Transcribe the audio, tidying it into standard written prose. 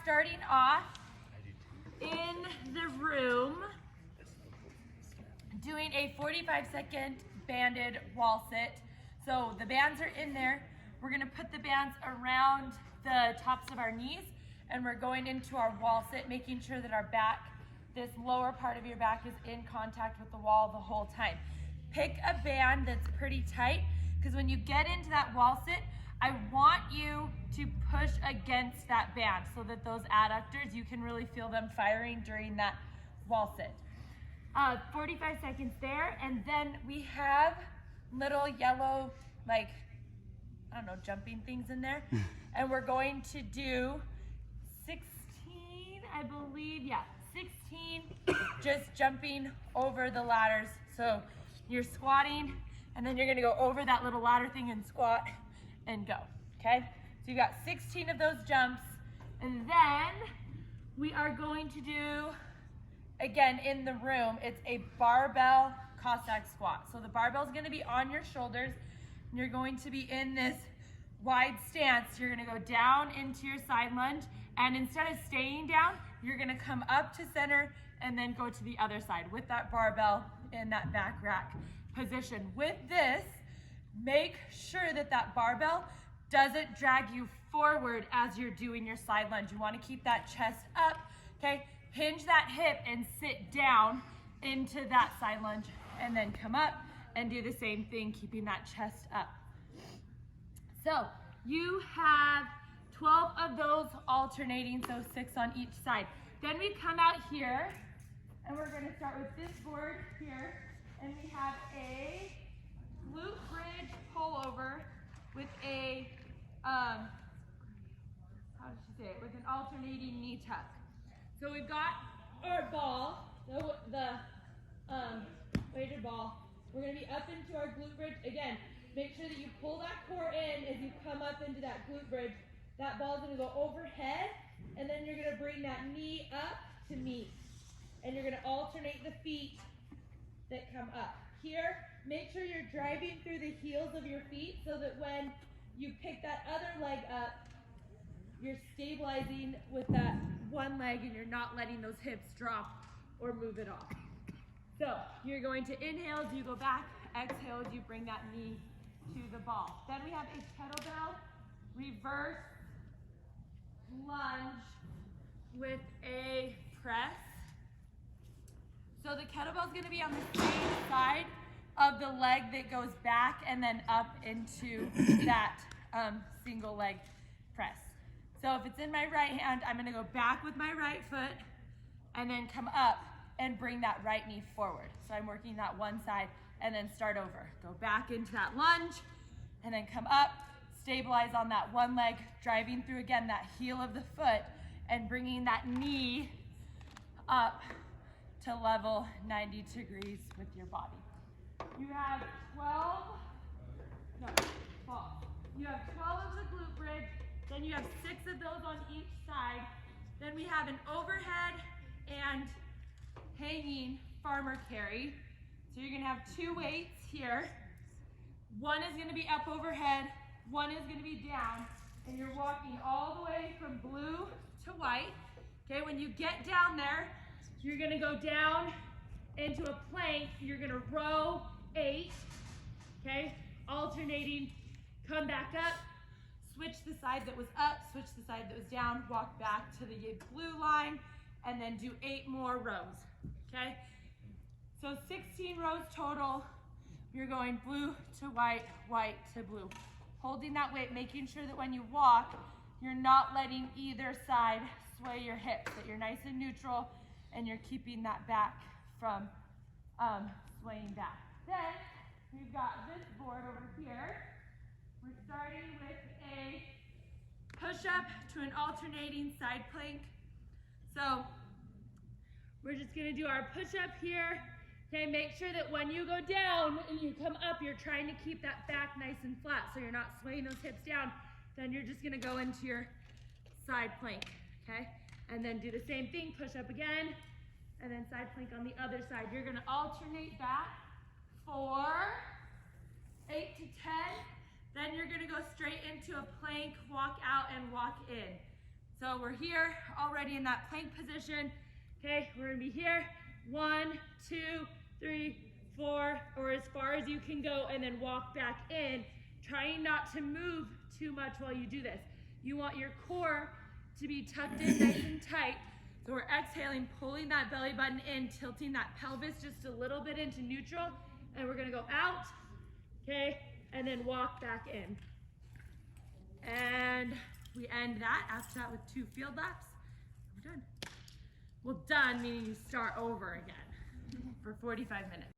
starting off in the room doing a 45-second banded wall sit. So the bands are in there. We're gonna put the bands around the tops of our knees, and we're going into our wall sit, making sure that our back, this lower part of your back, is in contact with the wall the whole time. Pick a band that's pretty tight, because when you get into that wall sit, I want you to push against that band so that those adductors, you can really feel them firing during that wall sit. 45 seconds there, and then we have little yellow, like, I don't know, jumping things in there. And we're going to do 16, I believe, yeah, 16, just jumping over the ladders. So you're squatting, and then you're gonna go over that little ladder thing and squat and go, okay? So you got 16 of those jumps, and then we are going to do, again, in the room, it's a barbell Cossack squat. So the barbell is gonna be on your shoulders, and you're going to be in this wide stance. You're gonna go down into your side lunge, and instead of staying down, you're gonna come up to center and then go to the other side with that barbell in that back rack position. With this, make sure that that barbell doesn't drag you forward as you're doing your side lunge. You wanna keep that chest up, okay? Hinge that hip and sit down into that side lunge, and then come up and do the same thing, keeping that chest up. So you have 12 of those alternating, so 6 on each side. Then we come out here, and we're gonna start with this board here, and we have a glute bridge pullover with a, how did she say it, with an alternating knee tuck. So we've got our ball, the weighted ball. We're gonna be up into our glute bridge. Again, make sure that you pull that core in as you come up into that glute bridge. That ball's gonna go overhead, and then you're gonna bring that knee up to meet. And you're gonna alternate the feet that come up. Here, make sure you're driving through the heels of your feet so that when you pick that other leg up, you're stabilizing with that one leg and you're not letting those hips drop or move it off. So you're going to inhale as you go back, exhale as you bring that knee to the ball. Then we have a kettlebell reverse lunge with a press. So the kettlebell is going to be on the same side of the leg that goes back and then up into that single leg press. So if it's in my right hand, I'm going to go back with my right foot and then come up and bring that right knee forward. So I'm working that one side and then start over. Go back into that lunge and then come up, stabilize on that one leg, driving through again that heel of the foot and bringing that knee up to level 90 degrees with your body. You have 12, no, 12. You have 12 of the glute bridge, then you have 6 of those on each side. Then we have an overhead and hanging farmer carry. So you're gonna have 2 weights here. One is gonna be up overhead, one is gonna be down, and you're walking all the way from blue to white. Okay, when you get down there, you're gonna go down into a plank. You're gonna row 8, okay? Alternating, come back up, switch the side that was up, switch the side that was down, walk back to the blue line, and then do 8 more rows, okay? So 16 rows total. You're going blue to white, white to blue. Holding that weight, making sure that when you walk, you're not letting either side sway your hips, that you're nice and neutral, and you're keeping that back from swaying back. Then we've got this board over here. We're starting with a push-up to an alternating side plank. So we're just gonna do our push-up here. Okay, make sure that when you go down and you come up, you're trying to keep that back nice and flat so you're not swaying those hips down. Then you're just gonna go into your side plank, okay? And then do the same thing, push up again, and then side plank on the other side. You're gonna alternate back 4, 8 to 10. Then you're gonna go straight into a plank, walk out and walk in. So we're here already in that plank position. Okay, we're gonna be here. 1, 2, 3, 4, or as far as you can go, and then walk back in, trying not to move too much while you do this. You want your core to be tucked in nice and tight. So we're exhaling, pulling that belly button in, tilting that pelvis just a little bit into neutral, and we're gonna go out, okay, and then walk back in. And we end that after that with 2 field laps. We're done. Well, done meaning you start over again for 45 minutes.